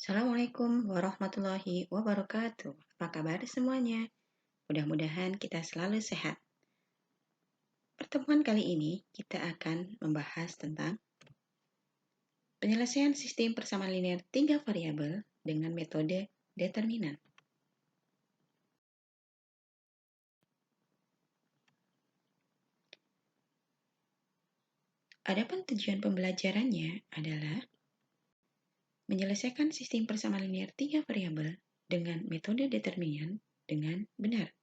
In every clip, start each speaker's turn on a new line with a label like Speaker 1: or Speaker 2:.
Speaker 1: Assalamualaikum warahmatullahi wabarakatuh. Apa kabar semuanya? Mudah-mudahan kita selalu sehat. Pertemuan kali ini kita akan membahas tentang penyelesaian sistem persamaan linear 3 variabel dengan metode determinan. Adapun tujuan pembelajarannya adalah menyelesaikan sistem persamaan linear 3 variabel dengan metode determinan dengan benar.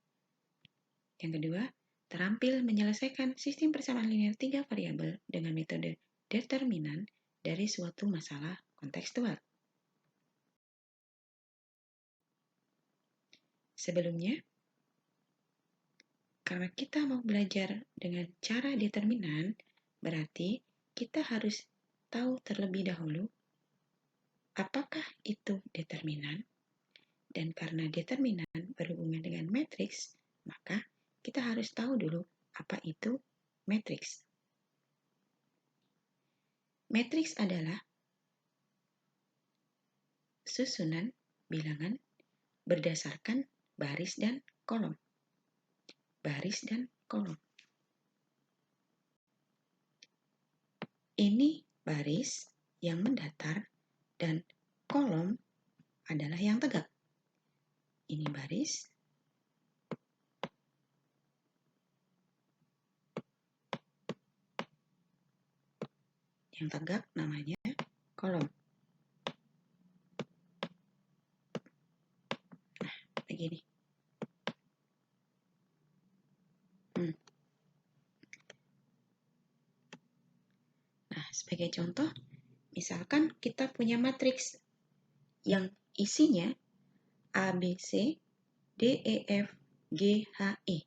Speaker 1: Yang kedua, terampil menyelesaikan sistem persamaan linear 3 variabel dengan metode determinan dari suatu masalah kontekstual. Sebelumnya, karena kita mau belajar dengan cara determinan, berarti kita harus tahu terlebih dahulu apakah itu determinan. Dan karena determinan berhubungan dengan matriks, maka kita harus tahu dulu apa itu matriks. Matriks adalah susunan bilangan berdasarkan baris dan kolom. Baris dan kolom. Ini baris yang mendatar dan kolom adalah yang tegak. Ini baris. Yang tegak namanya kolom. Nah, begini. Nah, sebagai contoh, misalkan kita punya matriks yang isinya A, B, C, D, E, F, G, H, I.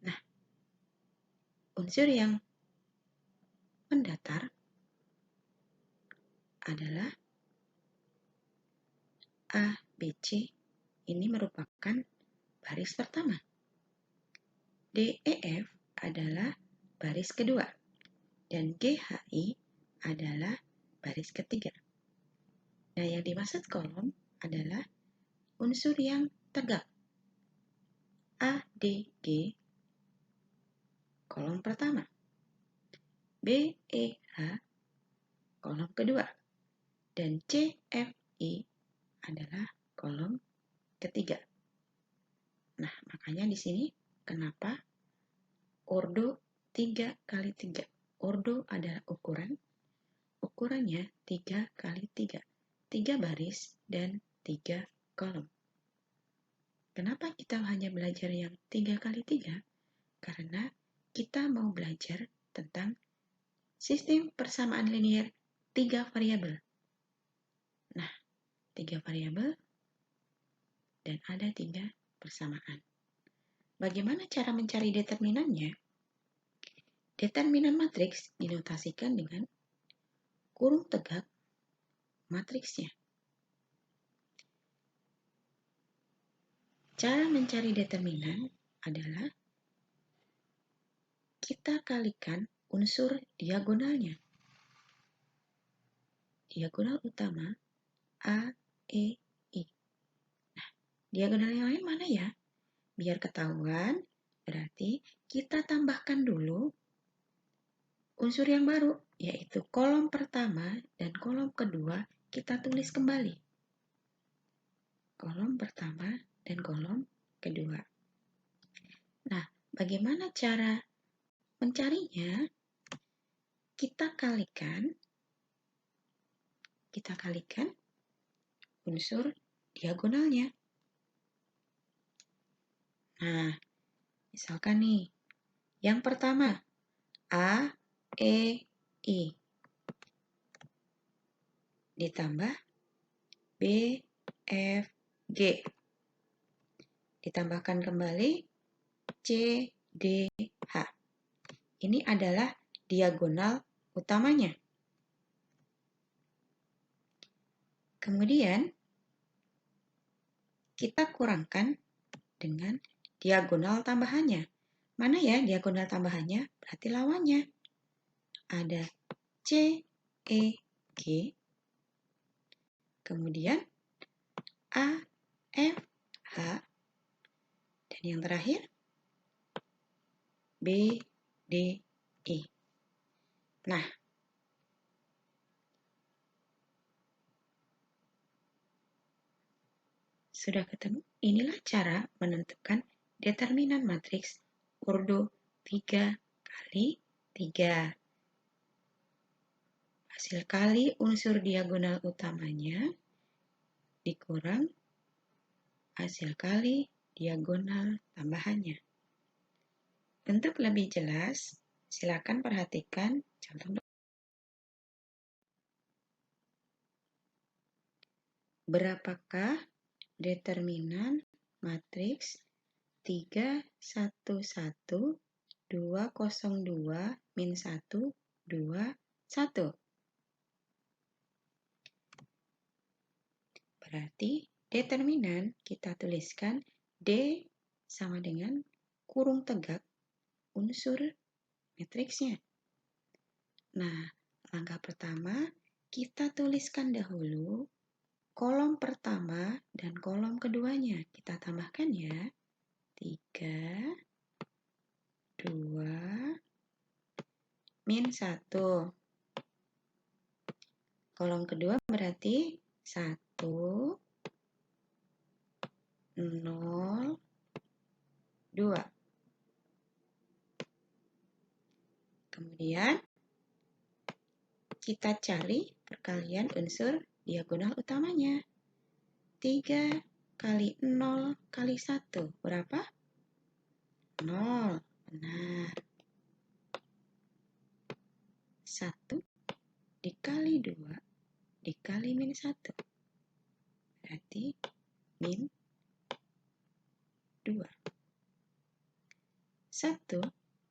Speaker 1: Nah, unsur yang mendatar adalah A, B, C. Ini merupakan baris pertama. D, E, F adalah baris kedua. Dan G, H, I adalah baris ketiga. Nah, yang dimaksud kolom adalah unsur yang tegak. A, D, G, kolom pertama. B, E, H, kolom kedua. Dan C, F, I adalah kolom ketiga. Nah, makanya di sini kenapa ordo 3 kali 3. Ordo adalah ukuran. Ukurannya 3 kali 3. 3 baris dan 3 kolom. Kenapa kita hanya belajar yang 3 kali 3? Karena kita mau belajar tentang sistem persamaan linear 3 variabel. Nah, 3 variabel dan ada 3 persamaan. Bagaimana cara mencari determinannya? Determinan matriks dinotasikan dengan kurung tegak matriksnya. Cara mencari determinan adalah kita kalikan unsur diagonalnya. Diagonal utama A, E, I. Nah, diagonal yang lain mana ya? Biar ketahuan, berarti kita tambahkan dulu unsur yang baru, yaitu kolom pertama dan kolom kedua kita tulis kembali. Kolom pertama dan kolom kedua. Nah, bagaimana cara mencarinya? Kita kalikan unsur diagonalnya. Nah, misalkan nih, yang pertama A, E, I ditambah B, F, G ditambahkan kembali C, D, H. Ini adalah diagonal utamanya. Kemudian kita kurangkan dengan diagonal tambahannya. Mana ya diagonal tambahannya? Berarti lawannya. Ada C, E, G. kemudian A, F, H, dan yang terakhir B, D, E. Nah, sudah ketemu? Inilah cara menentukan determinan matriks ordo 3 kali 3. Hasil kali unsur diagonal utamanya dikurang hasil kali diagonal tambahannya. Untuk lebih jelas, silakan perhatikan contoh. Berapakah determinan matriks 3, 1, 1, 2, 0, 2, min 1, 2, 1? Berarti determinan kita tuliskan D sama dengan kurung tegak unsur matriksnya. Nah, langkah pertama kita tuliskan dahulu kolom pertama dan kolom keduanya. Kita tambahkan ya. 3, 2, min 1. Kolom kedua berarti 1, 0, 2. Kemudian kita cari perkalian unsur diagonal utamanya. 3 kali 0 kali 1. Berapa? 0. Benar. 1 dikali 2 dikali min 1. Berarti min 2. 1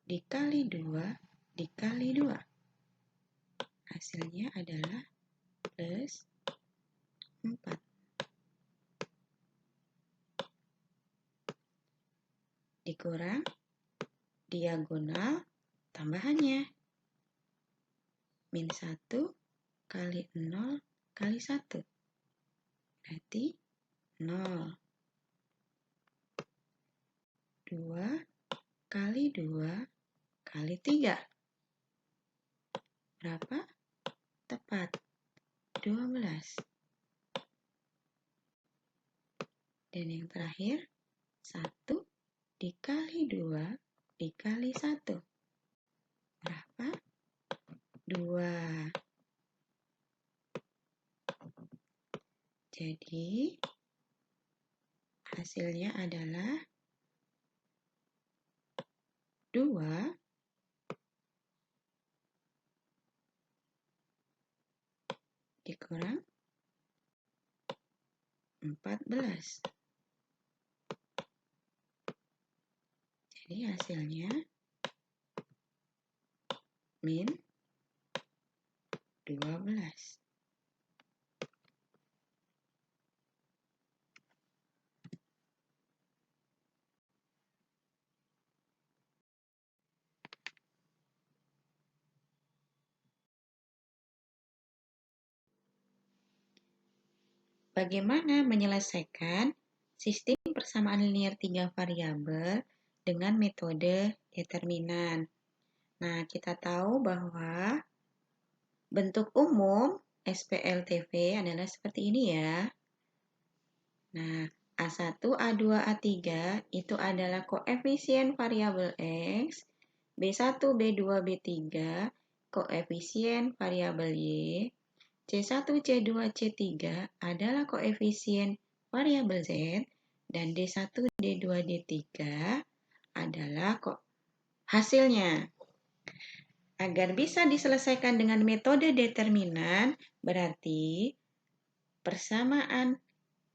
Speaker 1: dikali 2 dikali 2. Hasilnya adalah plus 4. Dikurang diagonal tambahannya. Min 1 kali 0 kali 1. Berarti 0. 2 kali 2 kali 3. Berapa? Tepat. 12. Dan yang terakhir, 1 dikali 2 dikali 1. Berapa? 2. Jadi, hasilnya adalah 2 dikurang 14. Jadi hasilnya min 12. Bagaimana menyelesaikan sistem persamaan linear 3 variabel dengan metode determinan? Nah, kita tahu bahwa bentuk umum SPLTV adalah seperti ini ya. Nah, A1, A2, A3 itu adalah koefisien variabel X, B1, B2, B3 koefisien variabel Y, C1, C2, C3 adalah koefisien variabel Z, dan D1, D2, D3 adalah hasilnya. Agar bisa diselesaikan dengan metode determinan, berarti persamaan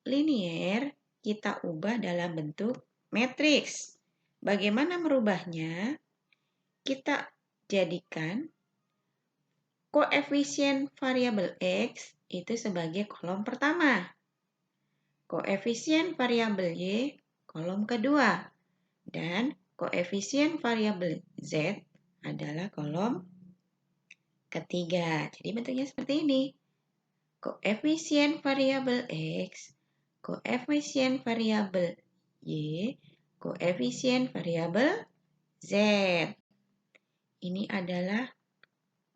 Speaker 1: linier kita ubah dalam bentuk matriks. Bagaimana merubahnya? Kita jadikan koefisien variabel X itu sebagai kolom pertama. Koefisien variabel Y kolom kedua. Dan koefisien variabel Z adalah kolom ketiga. Jadi bentuknya seperti ini. koefisien variabel X, koefisien variabel Y, koefisien variabel Z. Ini adalah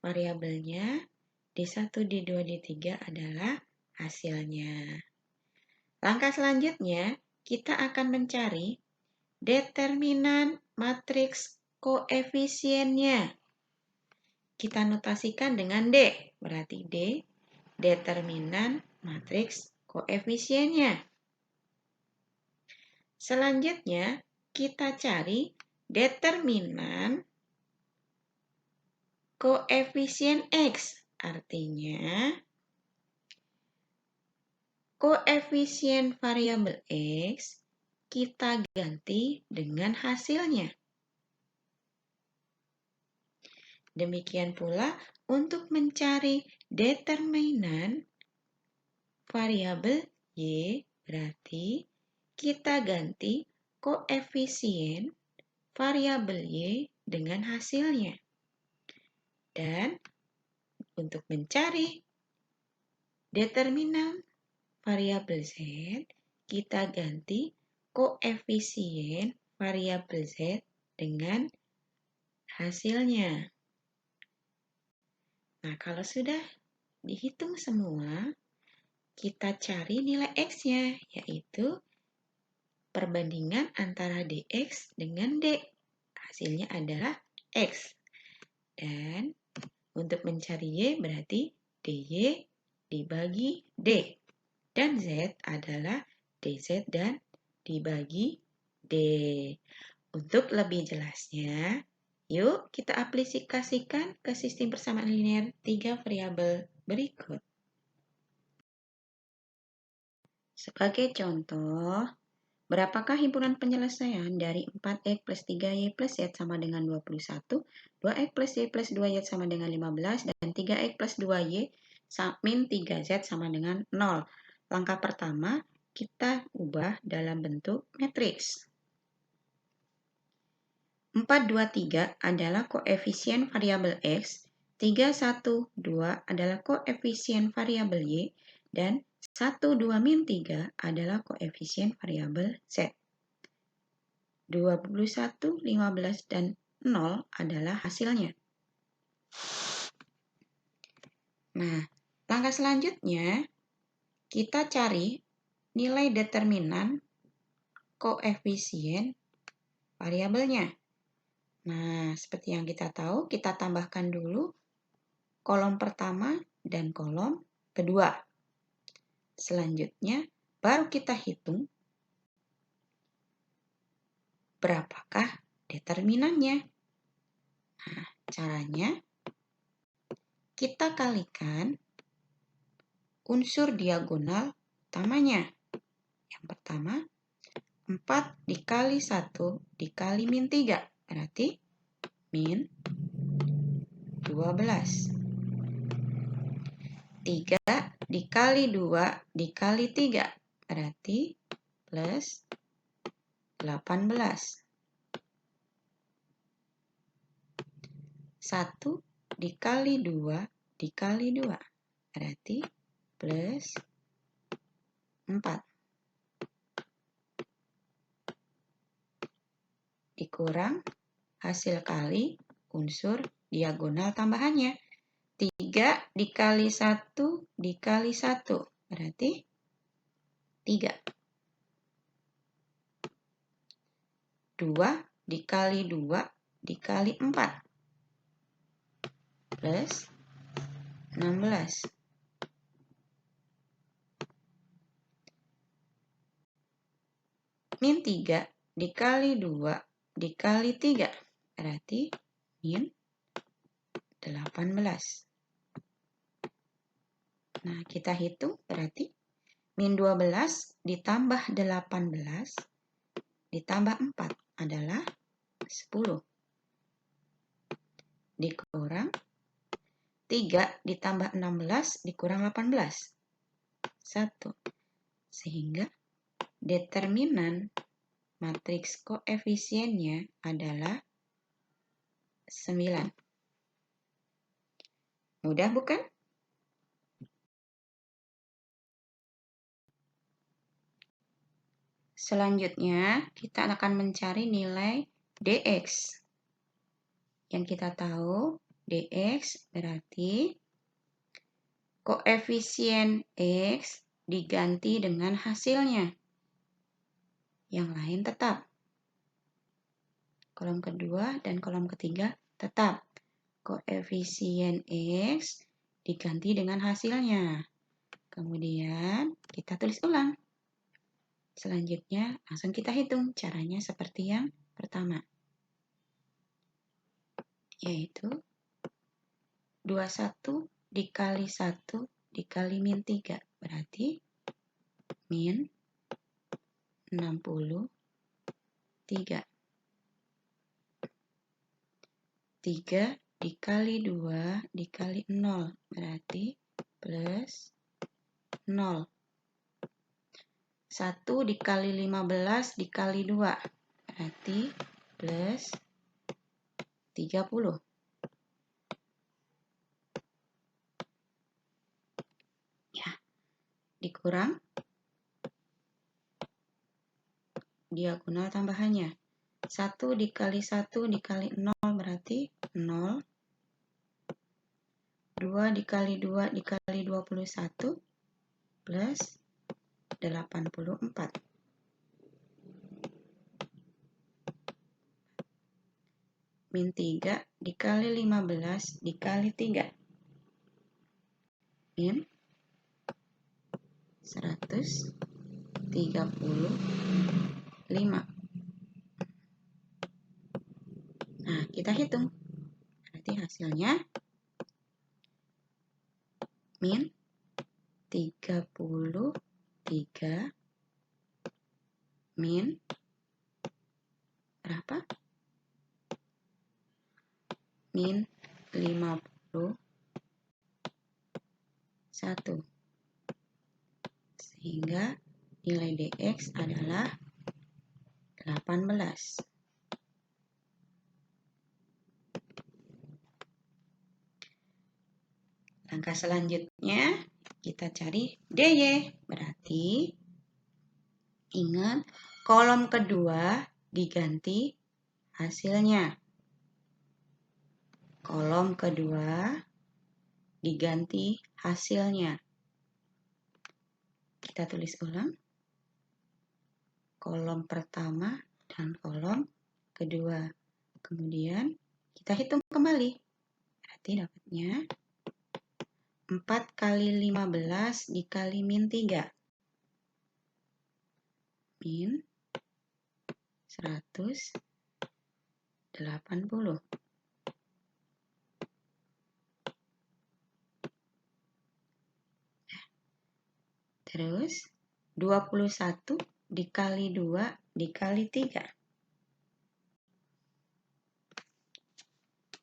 Speaker 1: variabelnya, D1, D2, D3 adalah hasilnya. Langkah selanjutnya, kita akan mencari determinan matriks koefisiennya. Kita notasikan dengan D, berarti D, determinan matriks koefisiennya. Selanjutnya, kita cari determinan koefisien X. Artinya, koefisien variabel X kita ganti dengan hasilnya. Demikian pula untuk mencari determinan variabel Y, berarti kita ganti koefisien variabel Y dengan hasilnya. Dan untuk mencari determinan variabel Z, kita ganti koefisien variabel Z dengan hasilnya. Nah, kalau sudah dihitung semua, kita cari nilai X-nya, yaitu perbandingan antara dx dengan d. Hasilnya adalah X. Dan untuk mencari Y berarti dy dibagi D. Dan Z adalah dz dan dibagi D. Untuk lebih jelasnya, yuk kita aplikasikan ke sistem persamaan linear 3 variabel berikut. Sebagai contoh, berapakah himpunan penyelesaian dari 4x plus 3y plus z sama dengan 21, 2x plus y plus 2y sama dengan 15, dan 3x plus 2y min 3z sama dengan 0. Langkah pertama, kita ubah dalam bentuk matriks. 4, 2, 3 adalah koefisien variabel X, 3, 1, 2 adalah koefisien variabel Y, dan 1, 2, min 3 adalah koefisien variabel Z. 21, 15, dan 0 adalah hasilnya. Nah, langkah selanjutnya, kita cari nilai determinan koefisien variabelnya. Nah, seperti yang kita tahu, kita tambahkan dulu kolom pertama dan kolom kedua. Selanjutnya, baru kita hitung berapakah determinannya. Nah, caranya kita kalikan unsur diagonal utamanya. Yang pertama, 4 dikali 1 dikali min 3, berarti min 12. 3 dikali 2 dikali 3, berarti plus 18. 1 dikali 2 dikali 2, berarti plus 4. Dikurang hasil kali unsur diagonal tambahannya. 3 dikali 1 dikali 1, berarti 3. 2 dikali 2 dikali 4, plus 16. Min 3 dikali 2 dikali 3, berarti min 18. Nah, kita hitung berarti min 12 ditambah 18 ditambah 4 adalah 10. Dikurang 3 ditambah 16 dikurang 18. 1. Sehingga determinan matriks koefisiennya adalah 9. Mudah bukan? Selanjutnya, kita akan mencari nilai dx. Yang kita tahu, dx berarti koefisien x diganti dengan hasilnya. Yang lain tetap. Kolom kedua dan kolom ketiga tetap. Koefisien x diganti dengan hasilnya. Kemudian kita tulis ulang. Selanjutnya langsung kita hitung. Caranya seperti yang pertama. Yaitu 21 dikali 1 dikali min 3. Berarti min 63. 3 dikali 2 dikali 0. Berarti plus 0. 1 dikali 15 dikali 2. Berarti plus 30. Ya, dikurang diagonal tambahannya. 1 dikali 1 dikali 0 berarti 0. 2 dikali 2 dikali 21 plus 84. Min 3 dikali 15 dikali 3. Min 135. Nah, kita hitung. Berarti hasilnya min 33 min berapa? Min 51. Sehingga nilai dx adalah 18. Langkah selanjutnya kita cari dy. Berarti ingat kolom kedua diganti hasilnya. Kolom kedua diganti hasilnya. Kita tulis ulang. Kolom pertama dan kolom kedua. Kemudian kita hitung kembali. Berarti dapatnya 4 kali 15 dikali min 3. Min 180. Terus 21 dikali 2 dikali 3.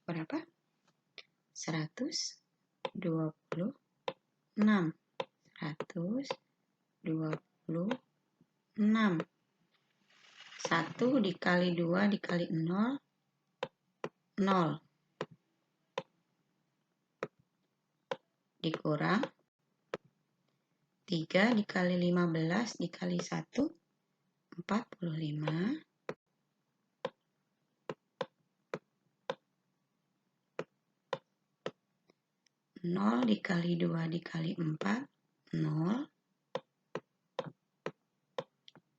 Speaker 1: Berapa? 126. 126. 1 dikali 2 dikali 0, 0. Dikurang 3 dikali 15 dikali 1, 45. 0 dikali 2 dikali 4, 0.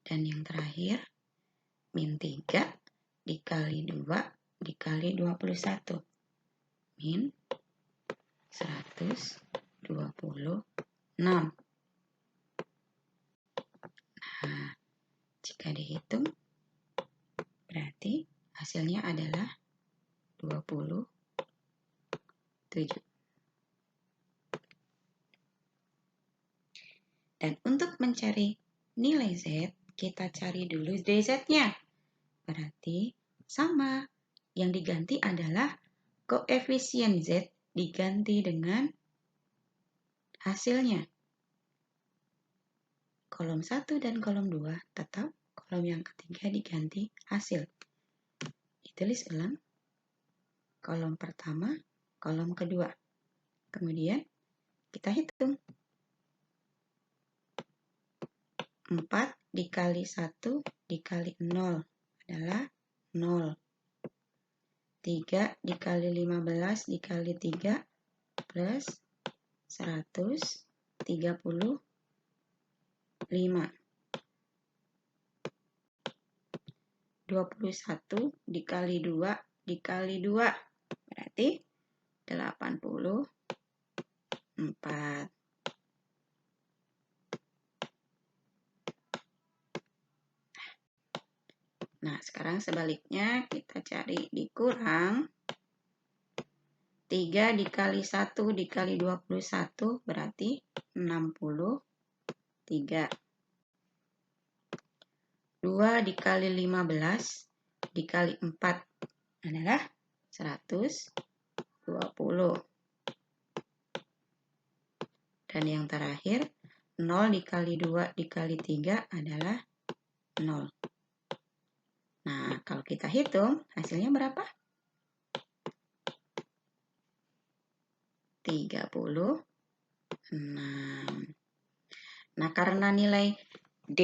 Speaker 1: Dan yang terakhir, min 3 dikali 2 dikali 21. Min 126. Nah, jika dihitung, berarti hasilnya adalah 27. Dan untuk mencari nilai Z, kita cari dulu dz-nya. Berarti sama. Yang diganti adalah koefisien Z diganti dengan hasilnya. Kolom 1 dan kolom 2 tetap, kolom yang ketiga diganti hasil. Ditulis ulang. Kolom pertama, kolom kedua. Kemudian kita hitung. 4 dikali 1 dikali 0 adalah 0. 3 dikali 15 dikali 3 plus 135. 21 dikali 2 dikali 2 berarti 84. Nah, sekarang sebaliknya kita cari dikurang. 3 dikali 1 dikali 21 berarti 63. 2 dikali 15 dikali 4 adalah 120. Dan yang terakhir, 0 dikali 2 dikali 3 adalah 0. Nah, kalau kita hitung, hasilnya berapa? 36. Nah, karena nilai D,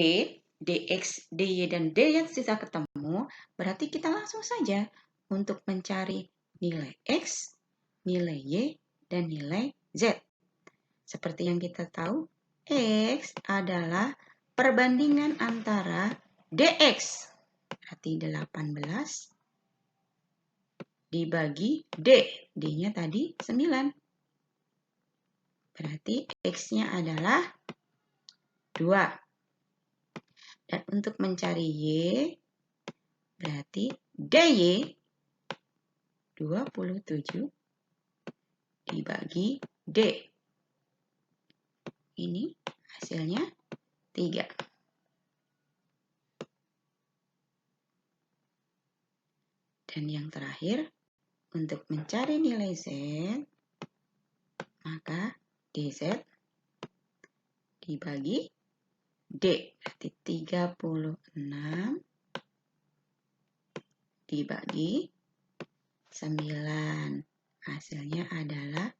Speaker 1: DX, DY, dan DY bisa ketemu, berarti kita langsung saja untuk mencari nilai X, nilai Y, dan nilai Z. Seperti yang kita tahu, X adalah perbandingan antara DX, berarti 18, dibagi D. D-nya tadi 9. Berarti X-nya adalah 2. Dan untuk mencari Y, berarti DY 27 dibagi D. Ini hasilnya 3. Dan yang terakhir, untuk mencari nilai Z, maka DZ dibagi D. Berarti 36 dibagi 9. Hasilnya adalah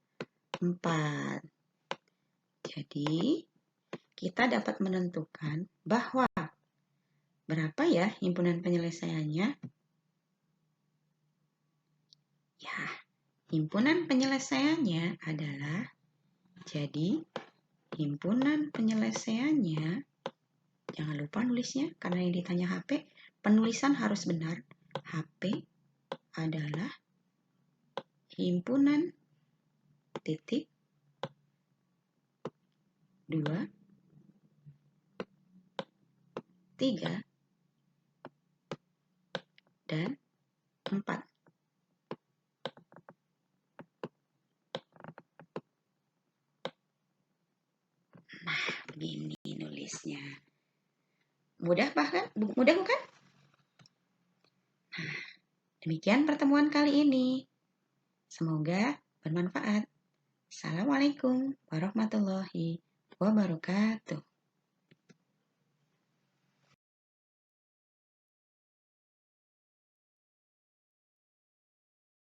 Speaker 1: 4. Jadi, kita dapat menentukan bahwa berapa ya himpunan penyelesaiannya? Ya, himpunan penyelesaiannya adalah, jadi himpunan penyelesaiannya, jangan lupa nulisnya karena yang ditanya HP, penulisan harus benar. HP adalah himpunan titik 2, 3, dan 4. Nah, begini nulisnya. Mudah bukan? Nah, demikian pertemuan kali ini. Semoga bermanfaat. Assalamualaikum warahmatullahi wabarakatuh.